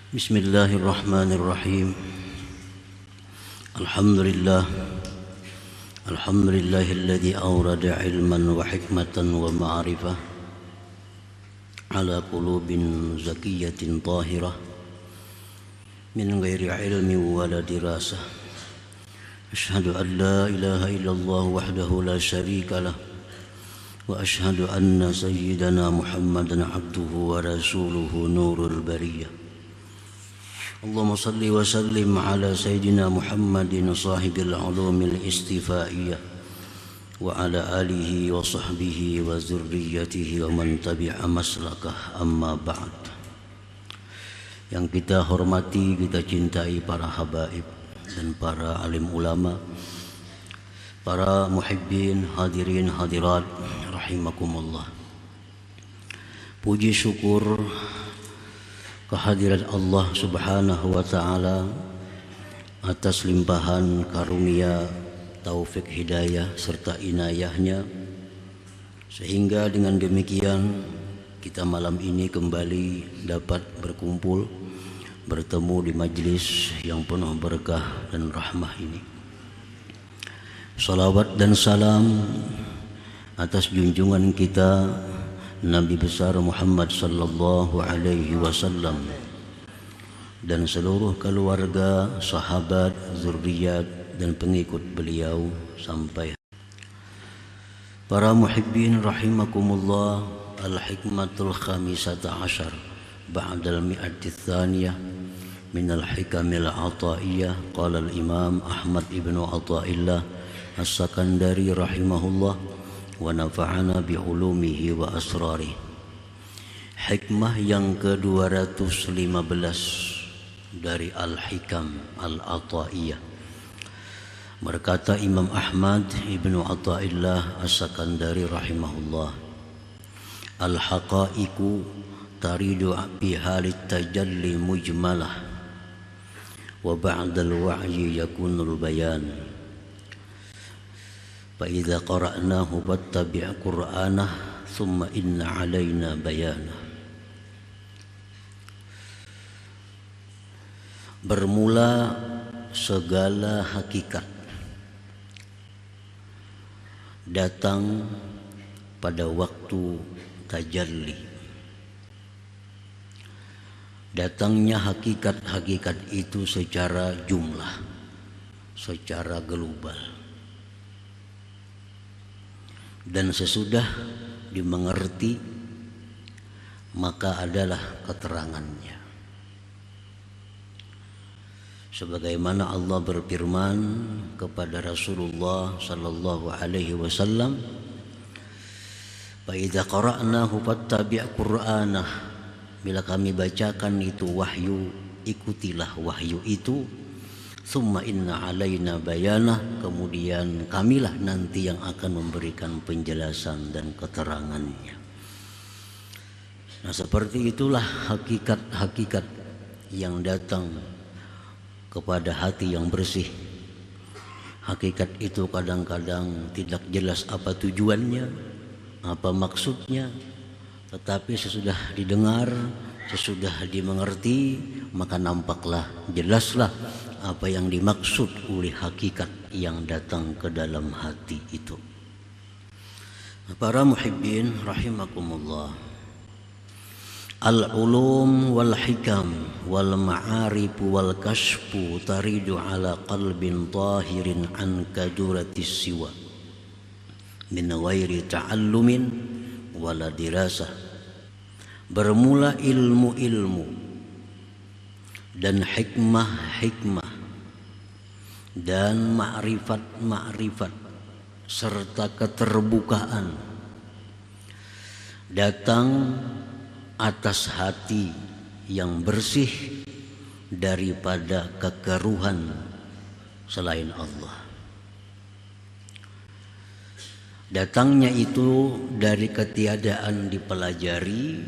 Bismillahirrahmanirrahim. Alhamdulillahilladzi awrada ilman wa hikmatan wa ma'rifah ala qulubin zakiyatin tahirah min ghairi ilmi wala dirasah. Asyhadu an la ilaha illallah wahdahu la syarika lah wa asyhadu anna sayyidana Muhammadan abduhu wa rasuluhu nurul bariyah. Allahumma salli wa sallim ala sayyidina Muhammadin sahibil ulumil istifaiyah wa ala alihi wa sahbihi wa zurriyatihi wa man tabi'a maslakah, amma ba'd. Yang kita hormati, kita cintai para habaib dan para alim ulama, para muhibbin, hadirin hadirat rahimakumullah. Puji syukur kehadirat Allah subhanahu wa ta'ala atas limpahan karunia, taufik hidayah serta inayahnya, sehingga dengan demikian kita malam ini kembali dapat berkumpul, bertemu di majlis yang penuh berkah dan rahmah ini. Salawat dan salam atas junjungan kita Nabi besar Muhammad sallallahu alaihi wasallam dan seluruh keluarga, sahabat, zuriat dan pengikut beliau sampai. Para muhibbin rahimakumullah, al-hikmatul khamisata asyar ba'dal mi'ati tsaniyah min al-hikamil ataiyah. Qala al-imam Ahmad ibnu Athaillah as-Sakandari rahimahullah wa nafa'ana bi'ulumihi wa asrarih. Hikmah yang ke-215 dari Al-Hikam Al-Ataiyah. Berkata Imam Ahmad ibnu Athaillah as-Sakandari rahimahullah, al-haqaiqu taridu bihalit tajalli mujmalah wa ba'dal wa'yi yakunul bayan. فإذا قرأناه فاتبع قرآنه ثم إن علينا بيانه. Bermula segala hakikat datang pada waktu tajalli. Datangnya hakikat-hakikat itu secara jumlah, secara global. Dan sesudah dimengerti maka adalah keterangannya. Sebagaimana Allah berfirman kepada Rasulullah sallallahu alaihi wasallam, "Fa idza qara'nahu fattabi' qur'anah." Bila kami bacakan itu wahyu, ikutilah wahyu itu. Summa inna alaina bayanah, kemudian kamilah nanti yang akan memberikan penjelasan dan keterangannya. Nah, seperti itulah hakikat-hakikat yang datang kepada hati yang bersih. Hakikat itu kadang-kadang tidak jelas apa tujuannya, apa maksudnya, tetapi sesudah didengar, sesudah dimengerti, maka nampaklah, jelaslah apa yang dimaksud oleh hakikat yang datang ke dalam hati itu. Para muhibbin rahimakumullah, al-ulum wal hikam wal ma'arif wal kashfu taridu ala qalbin tahirin an kaduratis siwa min ghairi ta'allumin wala dirasah. Bermula ilmu-ilmu dan hikmah-hikmah dan ma'rifat-ma'rifat serta keterbukaan datang atas hati yang bersih daripada kekeruhan selain Allah. Datangnya itu dari ketiadaan dipelajari,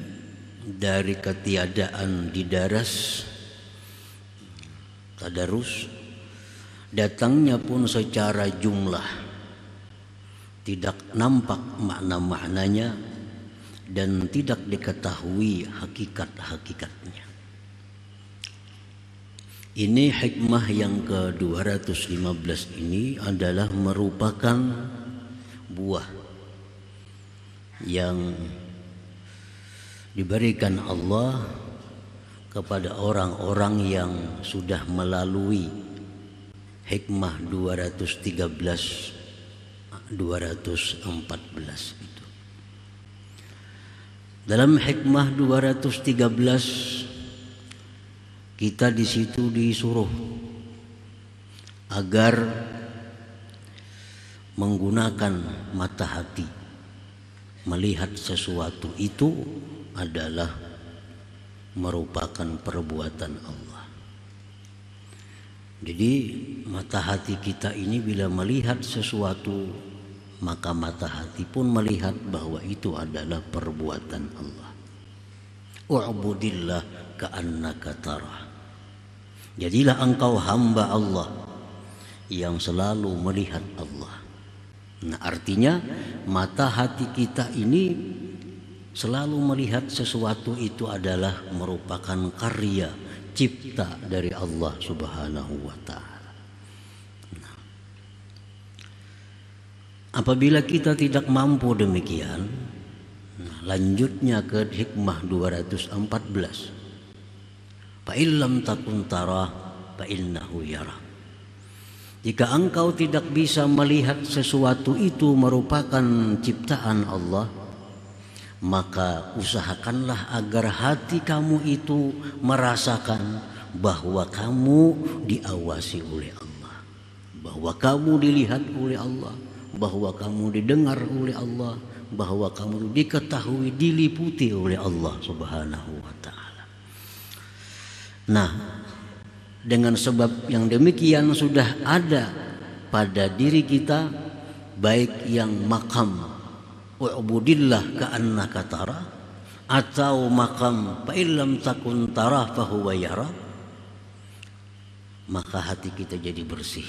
dari ketiadaan didaras, tadarus. Datangnya pun secara jumlah, tidak nampak makna-maknanya dan tidak diketahui hakikat-hakikatnya. Ini hikmah yang ke-215 ini adalah merupakan buah yang diberikan Allah kepada orang-orang yang sudah melalui hikmah 213 214 itu. Dalam hikmah 213 kita di situ disuruh agar menggunakan mata hati melihat sesuatu itu adalah merupakan perbuatan Allah. Jadi mata hati kita ini bila melihat sesuatu, maka mata hati pun melihat bahwa itu adalah perbuatan Allah. U'budillah ka'annaka tarah. Jadilah engkau hamba Allah yang selalu melihat Allah. Nah, artinya mata hati kita ini selalu melihat sesuatu itu adalah merupakan karya cipta dari Allah Subhanahu wa ta'ala. Nah, apabila kita tidak mampu demikian, lanjutnya ke hikmah 214. Fa illam takun tara fa innahu yara. Jika engkau tidak bisa melihat sesuatu itu merupakan ciptaan Allah, maka usahakanlah agar hati kamu itu merasakan bahwa kamu diawasi oleh Allah, bahwa kamu dilihat oleh Allah, bahwa kamu didengar oleh Allah, bahwa kamu diketahui, diliputi oleh Allah Subhanahu wa ta'ala. Nah, dengan sebab yang demikian sudah ada pada diri kita, baik yang makam wa'budillah ka'annaka tara atau makam fa illam takun tara fa huwa yara, maka hati kita jadi bersih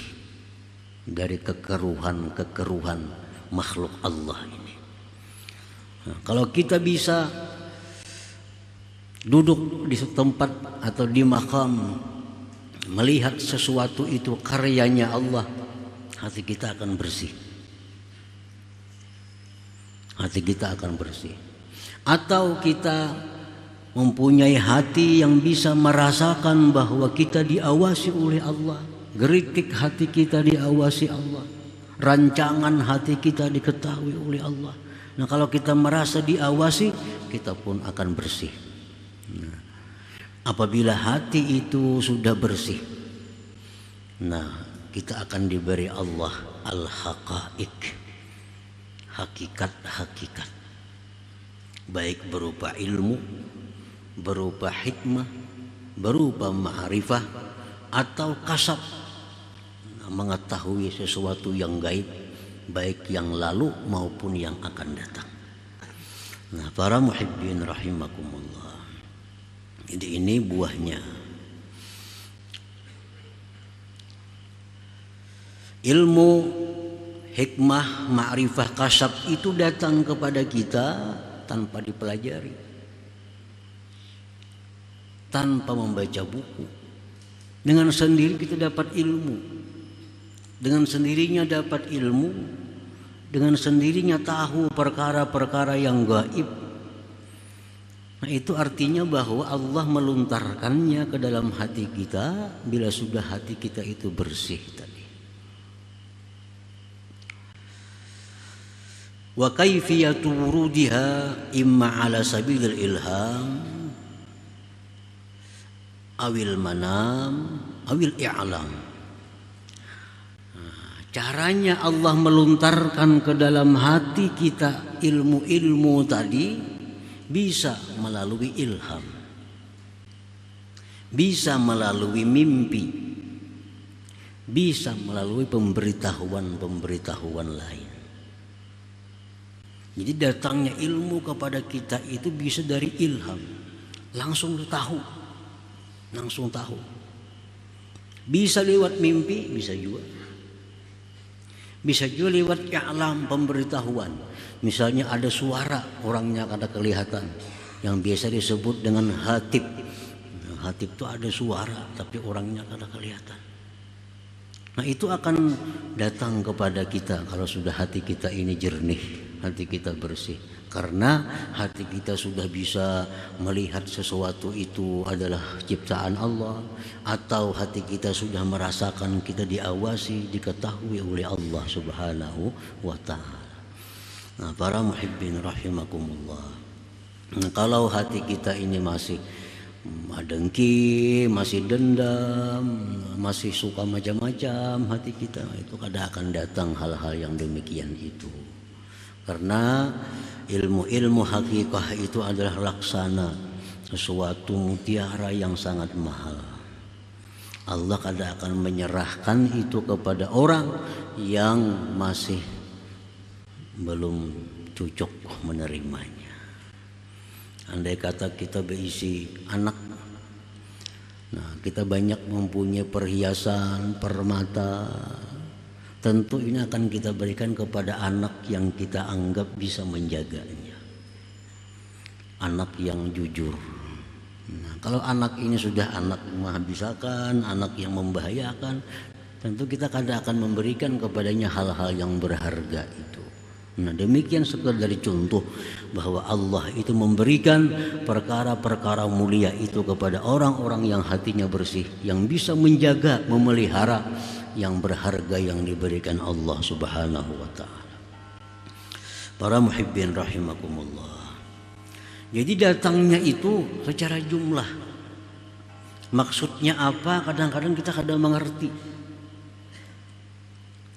dari kekeruhan makhluk Allah ini. Nah, kalau kita bisa duduk di tempat atau di makam melihat sesuatu itu karyanya Allah, hati kita akan bersih. Hati kita akan bersih. Atau kita mempunyai hati yang bisa merasakan bahwa kita diawasi oleh Allah, geritik hati kita diawasi Allah, rancangan hati kita diketahui oleh Allah. Nah, kalau kita merasa diawasi, kita pun akan bersih. Nah, apabila hati itu sudah bersih, nah kita akan diberi Allah al-haqaiq, hakikat-hakikat, baik berupa ilmu, berupa hikmah, berupa ma'rifah, atau kasab, mengetahui sesuatu yang gaib, baik yang lalu maupun yang akan datang. Nah, para muhibbin rahimakumullah, jadi ini buahnya. Ilmu, hikmah, ma'rifah, kasab itu datang kepada kita tanpa dipelajari, tanpa membaca buku. Dengan sendiri kita dapat ilmu, dengan sendirinya dapat ilmu, dengan sendirinya tahu perkara-perkara yang gaib. Nah, itu artinya bahwa Allah meluntarkannya ke dalam hati kita bila sudah hati kita itu bersih tadi. Wa kaifiyatu wurudiha imma ala sabilil ilham awil manam awil i'lam. Caranya Allah meluntarkan ke dalam hati kita ilmu-ilmu tadi bisa melalui ilham, bisa melalui mimpi, bisa melalui pemberitahuan-pemberitahuan lain. Jadi datangnya ilmu kepada kita itu bisa dari ilham, langsung tahu. Bisa lewat mimpi, bisa juga. Bisa juga lewat i'lam, pemberitahuan. Misalnya ada suara, orangnya kada kelihatan, yang biasa disebut dengan hatib. Hatib itu ada suara tapi orangnya kada kelihatan. Nah itu akan datang kepada kita kalau sudah hati kita ini jernih, hati kita bersih. Karena hati kita sudah bisa melihat sesuatu itu adalah ciptaan Allah, atau hati kita sudah merasakan kita diawasi, diketahui oleh Allah Subhanahu wa ta'ala. Nah para muhibbin rahimakumullah, kalau hati kita ini masih dengki, masih dendam, masih suka macam-macam hati kita, itu kadang akan datang hal-hal yang demikian itu. Karena ilmu hakikah itu adalah laksana, sesuatu mutiara yang sangat mahal. Allah kadang akan menyerahkan itu kepada orang yang masih belum cocok menerimanya. Andai kata kita berisi anak, nah kita banyak mempunyai perhiasan, permata, tentu ini akan kita berikan kepada anak yang kita anggap bisa menjaganya, anak yang jujur. Nah, kalau anak ini sudah anak menghabiskan, anak yang membahayakan, tentu kita kadang akan memberikan kepadanya hal-hal yang berharga itu. Nah demikian sekedar contoh bahwa Allah itu memberikan perkara-perkara mulia itu kepada orang-orang yang hatinya bersih, yang bisa menjaga, memelihara yang berharga yang diberikan Allah Subhanahu wa ta'ala. Para muhibbin rahimakumullah, jadi datangnya itu secara jumlah, maksudnya apa kadang-kadang kita kadang mengerti,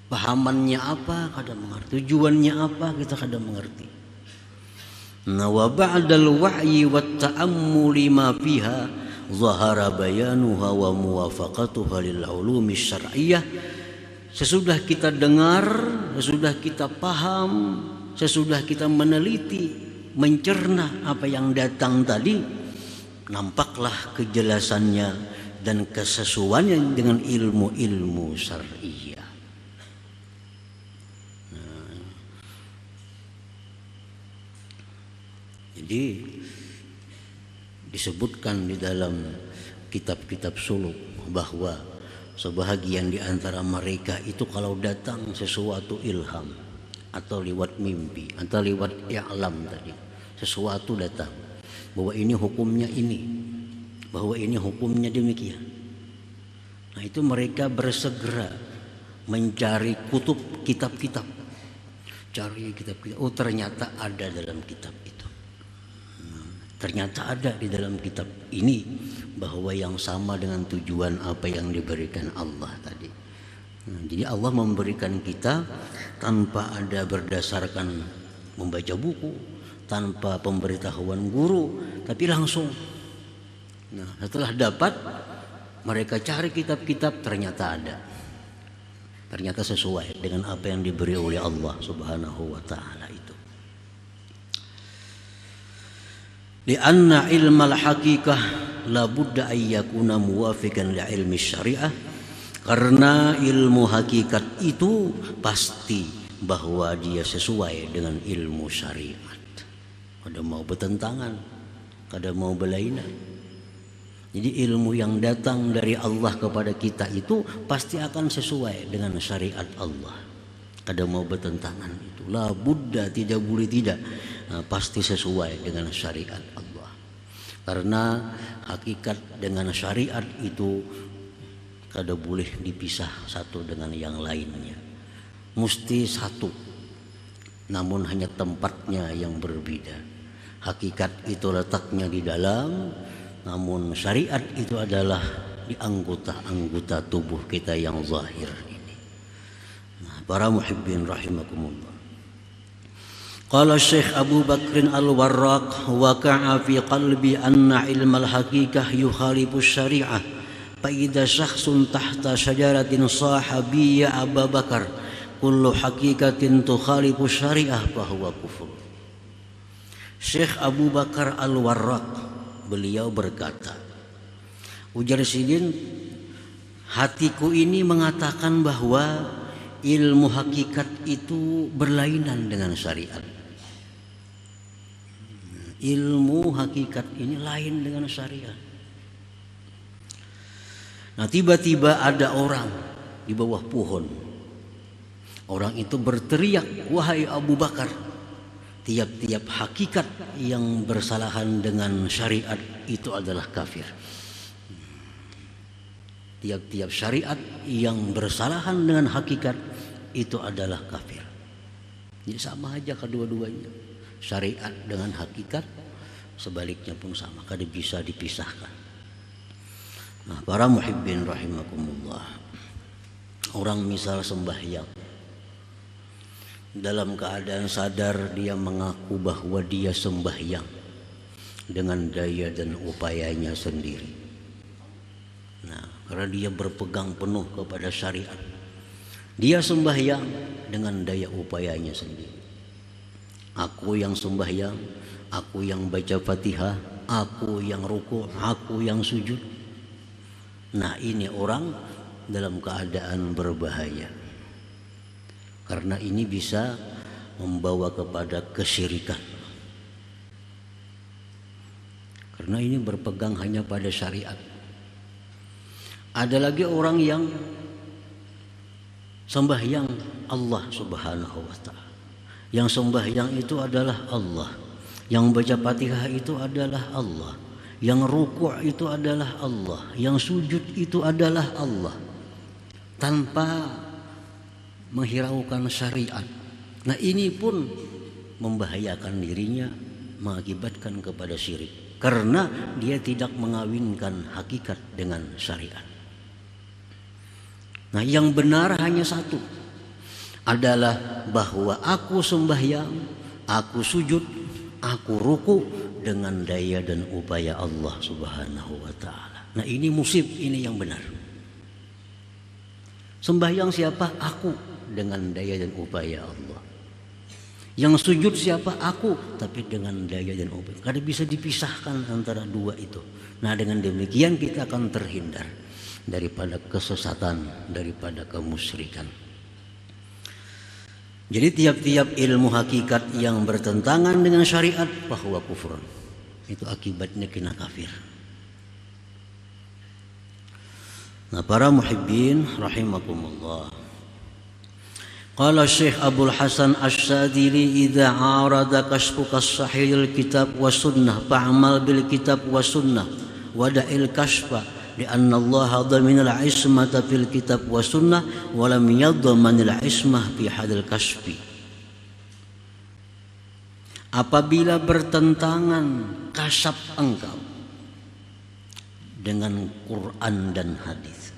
pahamannya apa kadang mengerti, tujuannya apa kita kadang mengerti. Nah wa ba'dal wa'yi wat ta'ammuli ma fiha zahara bayanuha wa muwafaqatuha lil ulumi syar'iyyah. Sesudah kita dengar, sesudah kita paham, sesudah kita meneliti, mencerna apa yang datang tadi, nampaklah kejelasannya dan kesesuaiannya dengan ilmu-ilmu syar'iyyah. Jadi disebutkan di dalam kitab-kitab suluk bahwa sebahagian di antara mereka itu kalau datang sesuatu ilham atau lewat mimpi atau lewat i'lam tadi, sesuatu datang bahwa ini hukumnya ini, bahwa ini hukumnya demikian. Nah itu mereka bersegera mencari kutub, kitab-kitab, cari kitab-kitab. Oh ternyata ada dalam kitab itu. Ternyata ada di dalam kitab ini bahwa yang sama dengan tujuan apa yang diberikan Allah tadi. Nah, jadi Allah memberikan kita tanpa ada berdasarkan membaca buku, tanpa pemberitahuan guru, tapi langsung. Nah, setelah dapat mereka cari kitab-kitab, ternyata ada. Ternyata sesuai dengan apa yang diberi oleh Allah Subhanahu wa ta'ala itu. Lianna ilmal hakikah la budda ayyakuna muwafiqan li ilmi syariah, karena ilmu hakikat itu pasti bahwa dia sesuai dengan ilmu syariat. Kada mau bertentangan, kada mau berlainan. Jadi ilmu yang datang dari Allah kepada kita itu pasti akan sesuai dengan syariat Allah. Kada mau bertentangan itu. La budda, tidak boleh tidak. Nah, pasti sesuai dengan syariat Allah. Karena hakikat dengan syariat itu kada boleh dipisah satu dengan yang lainnya. Mesti satu, namun hanya tempatnya yang berbeda. Hakikat itu letaknya di dalam, namun syariat itu adalah di anggota-anggota tubuh kita yang zahir ini. Nah, para muhibbin rahimakumullah. Qala Syekh Abu Bakr Al-Warraq, waqa'a fi qalbi anna ilmal haqiqah yukhalifu syari'ah, fa idza syakhsun tahta syajaratin sahabiyya Abu Bakar kullu haqiqatin tukhalifu syari'ah fa huwa kufur. Syekh Abu Bakar Al-Warraq beliau berkata, ujar sidin, hatiku ini mengatakan bahwa ilmu hakikat itu berlainan dengan syariat. Ilmu hakikat ini lain dengan syariat. Nah, tiba-tiba ada orang di bawah pohon. Orang itu berteriak, "Wahai Abu Bakar, tiap-tiap hakikat yang bersalahan dengan syariat itu adalah kafir. Tiap-tiap syariat yang bersalahan dengan hakikat itu adalah kafir." Jadi sama aja kedua-duanya. Syariat dengan hakikat, sebaliknya pun sama, kada bisa dipisahkan. Nah, para muhibbin rahimakumullah, orang misal sembahyang, dalam keadaan sadar dia mengaku bahwa dia sembahyang dengan daya dan upayanya sendiri. Nah, karena dia berpegang penuh kepada syariat, dia sembahyang dengan daya upayanya sendiri. Aku yang sembahyang, aku yang baca Fatihah, aku yang ruku', aku yang sujud. Nah, ini orang dalam keadaan berbahaya, karena ini bisa membawa kepada kesyirikan. Karena ini berpegang hanya pada syariat. Ada lagi orang yang sembahyang Allah Subhanahu wa ta'ala. Yang sembahyang itu adalah Allah, yang baca Fatihah itu adalah Allah, yang rukuk itu adalah Allah, yang sujud itu adalah Allah, tanpa menghiraukan syariat. Nah, ini pun membahayakan dirinya, mengakibatkan kepada syirik, karena dia tidak mengawinkan hakikat dengan syariat. Nah, yang benar hanya satu, adalah bahwa aku sembahyang, aku sujud, aku ruku dengan daya dan upaya Allah Subhanahu wa ta'ala. Nah, ini musib, ini yang benar. Sembahyang siapa? Aku, dengan daya dan upaya Allah. Yang sujud siapa? Aku, tapi dengan daya dan upaya. Kada bisa dipisahkan antara dua itu. Nah, dengan demikian kita akan terhindar daripada kesesatan, daripada kemusyrikan. Jadi tiap-tiap ilmu hakikat yang bertentangan dengan syariat bahwa kufur, itu akibatnya kena kafir. Nah, para muhibbin rahimakumullah, qala Syekh Abdul Hasan Asy-Syadzili, idza arada kashfuka as-sahih al-kitab wa sunnah fa'amal bil kitab wa sunnah wa da'il kashfa لأن الله ضمن العصمة في الكتاب والسنة ولم يضمن العصمة في حد الكشف. Apabila bertentangan kasab engkau dengan Quran dan hadis,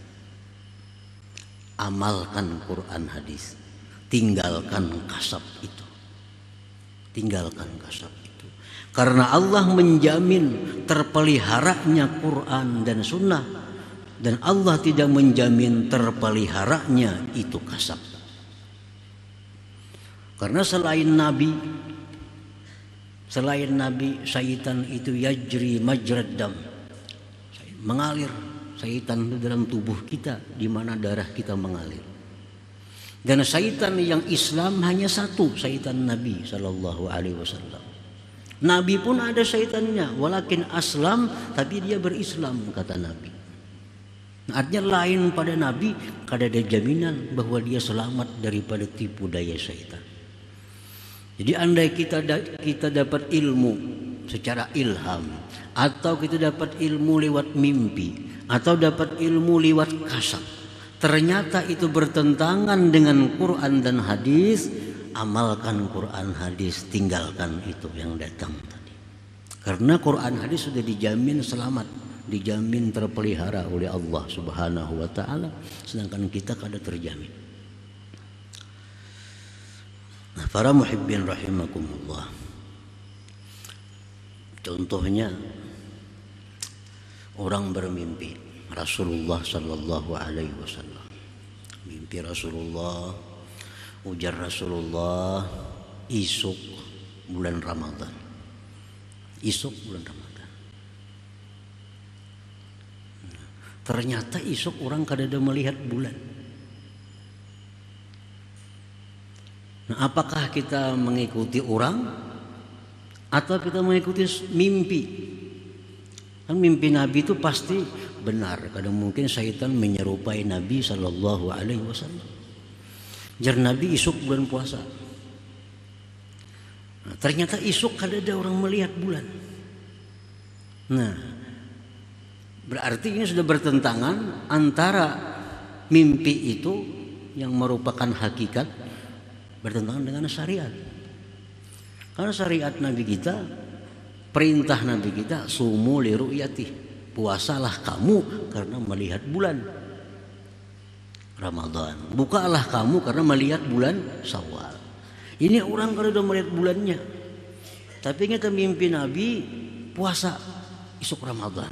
amalkan Quran hadis, tinggalkan kasab itu, tinggalkan kasab itu. Karena Allah menjamin terpeliharanya Quran dan Sunnah, dan Allah tidak menjamin terpeliharanya itu kasab. Karena selain Nabi, syaitan itu yajri majrad dam, mengalir syaitan itu dalam tubuh kita, di mana darah kita mengalir. Dan syaitan yang Islam hanya satu, syaitan Nabi Sallallahu Alaihi Wasallam. Nabi pun ada syaitannya, walakin aslam, tapi dia berislam, kata Nabi. Artinya lain pada Nabi, kada ada jaminan bahwa dia selamat daripada tipu daya syaitan. Jadi andai kita dapat ilmu secara ilham, atau kita dapat ilmu lewat mimpi, atau dapat ilmu lewat kasab, ternyata itu bertentangan dengan Quran dan hadis, amalkan Quran hadis, tinggalkan itu yang datang tadi. Karena Quran hadis sudah dijamin selamat, dijamin terpelihara oleh Allah Subhanahu wa ta'ala, sedangkan kita kada terjamin. Nah, para muhibbin rahimakumullah, contohnya orang bermimpi Rasulullah Sallallahu Alaihi Wasallam, mimpi Rasulullah, ujar Rasulullah, isuk bulan Ramadan, isuk bulan Ramadan. Ternyata isuk orang kada ada melihat bulan. Nah, apakah kita mengikuti orang atau kita mengikuti mimpi? Kan mimpi Nabi itu pasti benar. Kadang mungkin syaitan menyerupai Nabi sallallahu alaihi wasallam. Jar Nabi isuk bulan puasa. Nah, ternyata isuk ada orang melihat bulan. Nah, berarti ini sudah bertentangan antara mimpi itu yang merupakan hakikat bertentangan dengan syariat. Karena syariat Nabi kita, perintah Nabi kita, sumu li ru'yati, puasalah kamu karena melihat bulan Ramadan, bukalah kamu karena melihat bulan Syawal. Ini orang kalau sudah melihat bulannya, tapi kita mimpi Nabi puasa isuk Ramadan.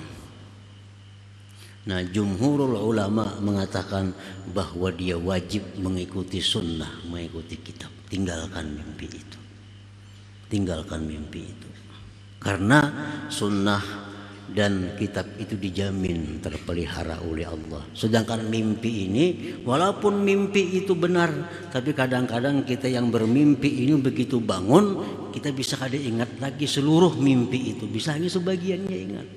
Nah, jumhurul ulama mengatakan bahwa dia wajib mengikuti sunnah, mengikuti kitab. Tinggalkan mimpi itu. Tinggalkan mimpi itu. Karena sunnah dan kitab itu dijamin terpelihara oleh Allah. Sedangkan mimpi ini, walaupun mimpi itu benar, tapi kadang-kadang kita yang bermimpi ini begitu bangun, kita bisa kadang ingat lagi seluruh mimpi itu. Bisa hanya sebagiannya ingat.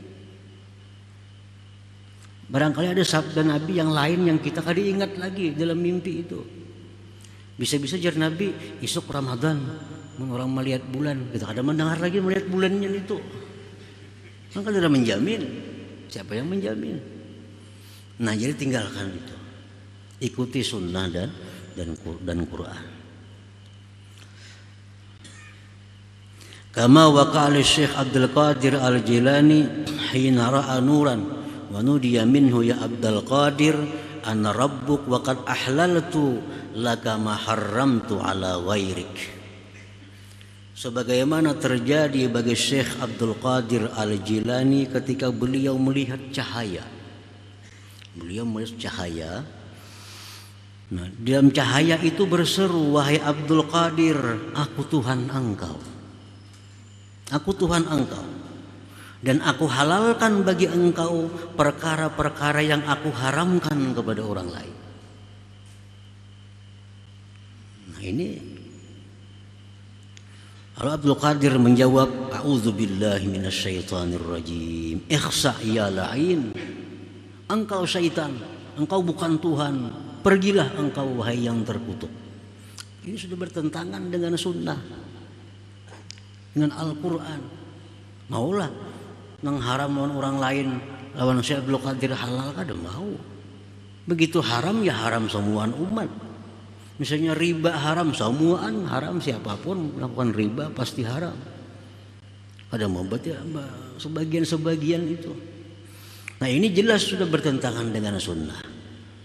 Barangkali ada sabda Nabi yang lain yang kita kadang ingat lagi dalam mimpi itu. Bisa-bisa jar Nabi isuk Ramadan orang melihat bulan, kita kadang mendengar lagi melihat bulannya itu. Maka tidak menjamin. Siapa yang menjamin? Nah, jadi tinggalkan itu. Ikuti sunnah dan Quran. Kama waqa'al Syekh Abdul Qadir Al-Jilani hina ra'a nuran wa nudiya minhu ya Abdul Qadir ana rabbuk wa qad ahlaltu laka ma harramtu ala ghairik. Sebagaimana terjadi bagi Syekh Abdul Qadir Al-Jilani ketika beliau melihat cahaya. Beliau melihat cahaya. Nah, dalam cahaya itu berseru, wahai Abdul Qadir, aku Tuhan engkau. Aku Tuhan engkau. Dan aku halalkan bagi engkau perkara-perkara yang aku haramkan kepada orang lain. Nah, ini Lalu Abdul Qadir menjawab, a'udzubillahi minasyaitonir rajim. Ikhsa ya la'in. Engkau syaitan, engkau bukan Tuhan. Pergilah engkau wahai yang terkutuk. Ini sudah bertentangan dengan sunnah, dengan Al-Quran. Maulah mengharam orang lain lawan Syekh Abdul Qadir halal kada mau. Begitu haram ya haram semuaan umat. Misalnya riba haram, semuaan haram, siapapun melakukan riba pasti haram. Ada membuat ya sebagian-sebagian itu. Nah, ini jelas sudah bertentangan dengan sunnah.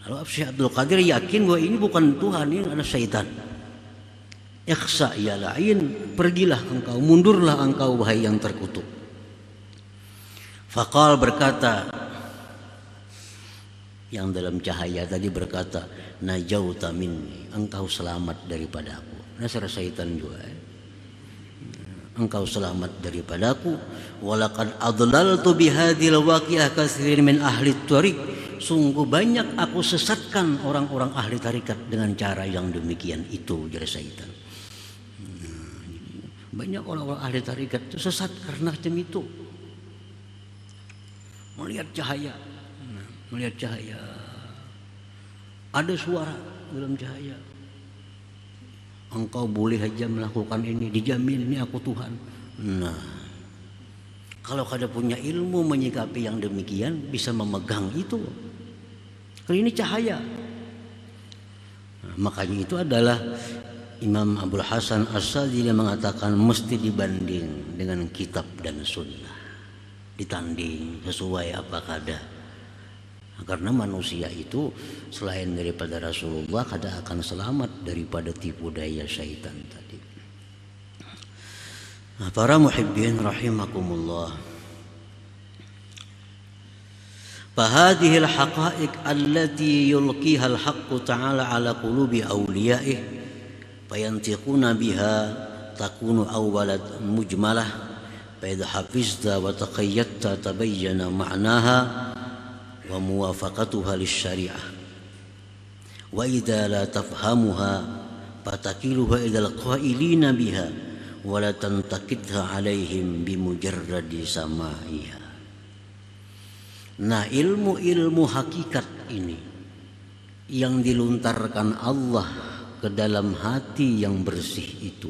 Lalu Syekh Abdul Qadir yakin bahwa ini bukan Tuhan, ini adalah syaitan. Ikhsa ya la'in, pergilah engkau, mundurlah engkau wahai yang terkutuk. Faqal berkata, yang dalam cahaya tadi berkata, najauta minni, engkau selamat daripadaku. Nasara syaitan juga. Engkau selamat daripadaku. Walaqad adlaltu bihadhil waqi'ah katsirin min ahli tariq. Sungguh banyak aku sesatkan orang-orang ahli tarikat dengan cara yang demikian itu, jadi syaitan. Banyak orang-orang ahli tarikat itu sesat karena macam itu. Melihat cahaya. Melihat cahaya, ada suara dalam cahaya. Engkau boleh saja melakukan ini, dijamin ini aku Tuhan. Nah, kalau kada punya ilmu menyikapi yang demikian, bisa memegang itu. Karena ini cahaya. Nah, makanya itu adalah Imam Abdul Hasan As-Sadzili mengatakan mesti dibanding dengan kitab dan sunnah, ditanding sesuai apa kada. Karena manusia itu selain daripada Rasulullah kada akan selamat daripada tipu daya syaitan tadi. Nah, para muhibbin rahimakumullah. Fahadhihi al-haqa'iq allati yulqiha al-haqqu ta'ala ala qulubi awliya'ih fayantiquna biha takunu awwalat mujmalah fa idza hafizta wa taqayyadta tabayyana ma'naha wa muwafaqatuha lisyari'ah wa idza la tafhamuha fatakiluha ila alqailina biha wa la tantaqidha alaihim bimujarradi sama'iha. Nah, ilmu-ilmu hakikat ini yang dilontarkan Allah ke dalam hati yang bersih itu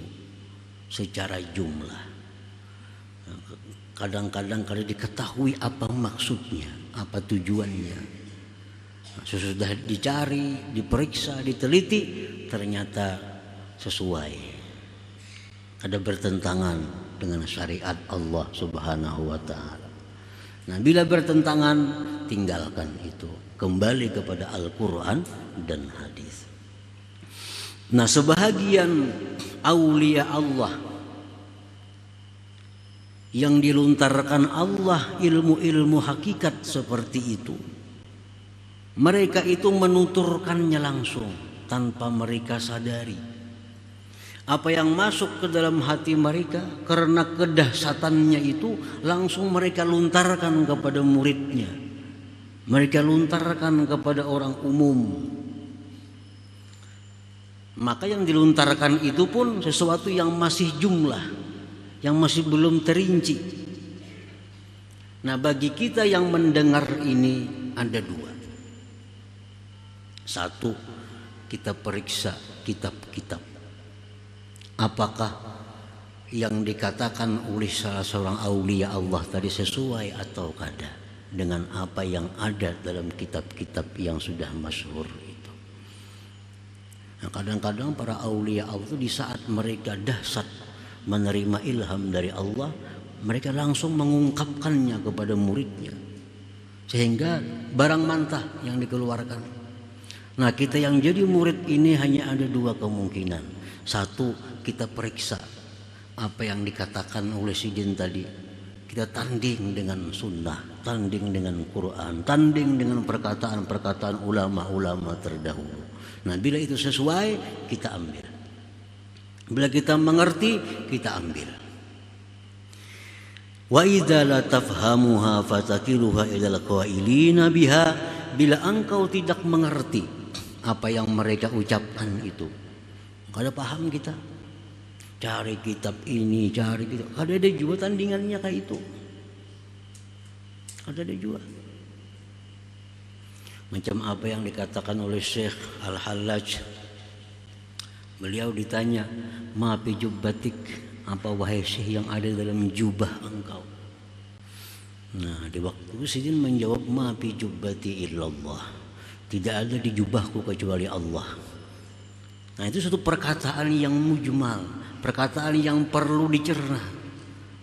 secara jumlah. Kadang-kadang kalau diketahui apa maksudnya, apa tujuannya, sesudah dicari, diperiksa, diteliti, ternyata sesuai. Ada bertentangan dengan syariat Allah Subhanahu wa ta'ala. Nah, bila bertentangan, tinggalkan itu, kembali kepada Al-Quran dan hadis. Nah, sebahagian aulia Allah yang dilontarkan Allah ilmu-ilmu hakikat seperti itu, mereka itu menuturkannya langsung tanpa mereka sadari. Apa yang masuk ke dalam hati mereka karena kedahsatannya itu langsung mereka lontarkan kepada muridnya, mereka lontarkan kepada orang umum. Maka yang dilontarkan itu pun sesuatu yang masih jumlah, yang masih belum terinci. Nah, bagi kita yang mendengar ini ada dua. Satu, kita periksa kitab-kitab. Apakah yang dikatakan oleh salah seorang aulia Allah tadi sesuai atau kada dengan apa yang ada dalam kitab-kitab yang sudah masyhur itu. Nah, kadang-kadang para aulia Allah itu di saat mereka dahsyat menerima ilham dari Allah, mereka langsung mengungkapkannya kepada muridnya, sehingga barang mantah yang dikeluarkan. Nah, kita yang jadi murid ini hanya ada dua kemungkinan. Satu, kita periksa apa yang dikatakan oleh Sidin tadi, kita tanding dengan sunnah, tanding dengan Quran, tanding dengan perkataan-perkataan ulama-ulama terdahulu. Nah, bila itu sesuai, kita ambil. Bila kita mengerti, kita ambil. Wa idza la tafhamuha fatakiluha ilal qailina biha. Bila engkau tidak mengerti apa yang mereka ucapkan itu, kada paham kita, cari kitab ini, cari kitab, kada ada juga tandingannya kayak itu, kada ada juga. Macam apa yang dikatakan oleh Syekh Al-Hallaj. Beliau ditanya, ma fi jubbatik, apa wahai Syekh yang ada dalam jubah engkau? Nah, di waktu itu Sidin menjawab, ma fi jubbati illallah, tidak ada di jubahku kecuali Allah. Nah, itu satu perkataan yang mujmal, perkataan yang perlu dicerna,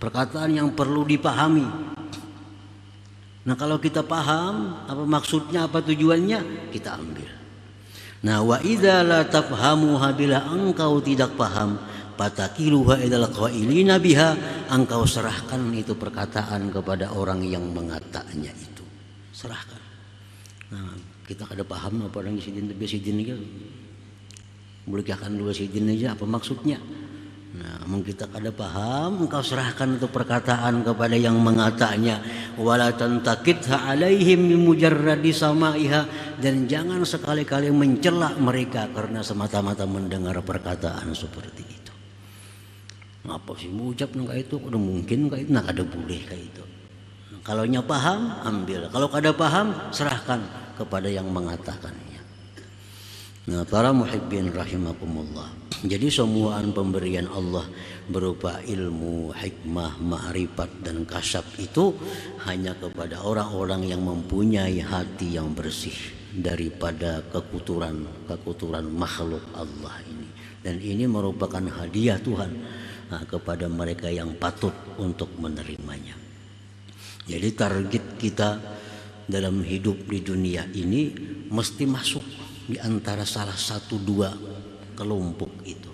perkataan yang perlu dipahami. Nah, kalau kita paham apa maksudnya, apa tujuannya, kita ambil. Nah, wa idza la tafhamuha, bila engkau tidak paham, fatakiluha ilal qailina biha, engkau serahkan itu perkataan kepada orang yang mengatakannya itu. Serahkan. Nah, kita kada paham apa orang Sidin itu. Bolehkan dulu Sidin aja apa maksudnya. Nah, mungkin kita kada paham, engkau serahkan itu perkataan kepada yang mengatanya. Wala tantakidha alaihim bimujarradi samaiha, dan jangan sekali-kali mencela mereka karena semata-mata mendengar perkataan seperti itu. Ngapa sih mengucap nang kayak itu? Udah mungkin kayak itu, nah kada boleh kayak itu. Nah, kalau nya paham ambil, kalau kada paham serahkan kepada yang mengatakannya. Nah, para muhibbin rahimakumullah. Jadi semuaan pemberian Allah berupa ilmu, hikmah, ma'rifat dan kasyaf itu hanya kepada orang-orang yang mempunyai hati yang bersih daripada kekuturan makhluk Allah ini. Dan ini merupakan hadiah Tuhan kepada mereka yang patut untuk menerimanya. Jadi target kita dalam hidup di dunia ini mesti masuk di antara salah satu dua kelompok itu.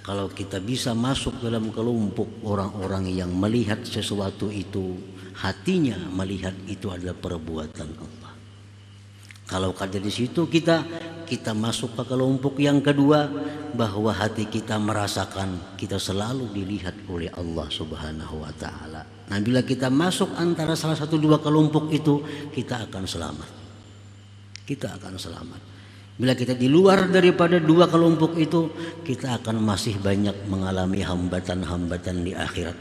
Kalau kita bisa masuk dalam kelompok orang-orang yang melihat sesuatu itu, hatinya melihat itu adalah perbuatan Allah. Kalau kada di situ kita masuk ke kelompok yang kedua, bahwa hati kita merasakan kita selalu dilihat oleh Allah Subhanahu wa taala. Nah, bila kita masuk antara salah satu dua kelompok itu, kita akan selamat. Kita akan selamat. Bila kita di luar daripada dua kelompok itu, kita akan masih banyak mengalami hambatan-hambatan di akhirat.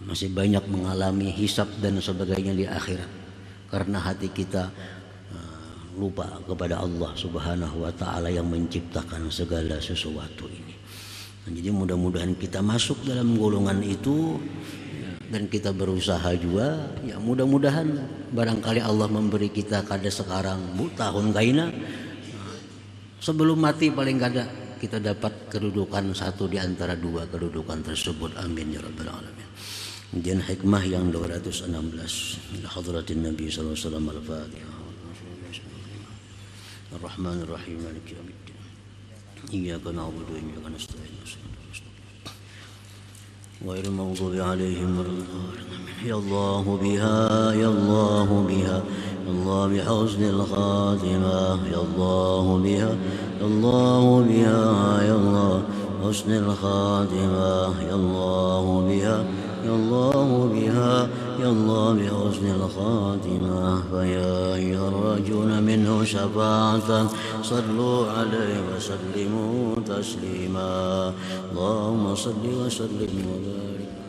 masih banyak mengalami hisab dan sebagainya di akhirat karena hati kita lupa kepada Allah Subhanahu wa taala yang menciptakan segala sesuatu ini. Jadi mudah-mudahan kita masuk dalam golongan itu dan kita berusaha juga. Ya mudah-mudahan barangkali Allah memberi kita kada sekarang tahun kaina sebelum mati paling kada kita dapat kedudukan satu di antara dua kedudukan tersebut. Amin ya rabbal alamin. Kemudian hikmah yang 216 hadratin Nabi sallallahu alaihi wasallam al-Fatihah. Ar-Rahman Ar-Rahim Maliki Yaumiddin. Iyyaka na'budu wa iyyaka nasta'in. Ghairil maghdubi 'alaihim waladdallin. Ya Allah biha ya Allah biha Allah bihusnil khatimah ya Allah biha ya Allah biha ya Allah husnil khatimah ya Allah biha ya Allah biha ya Allah bihusnil khatimah fa ya yarjuna minhu syafa'atan sallu alaihi wa sallimu taslima Allahumma salli wa sallim wa barik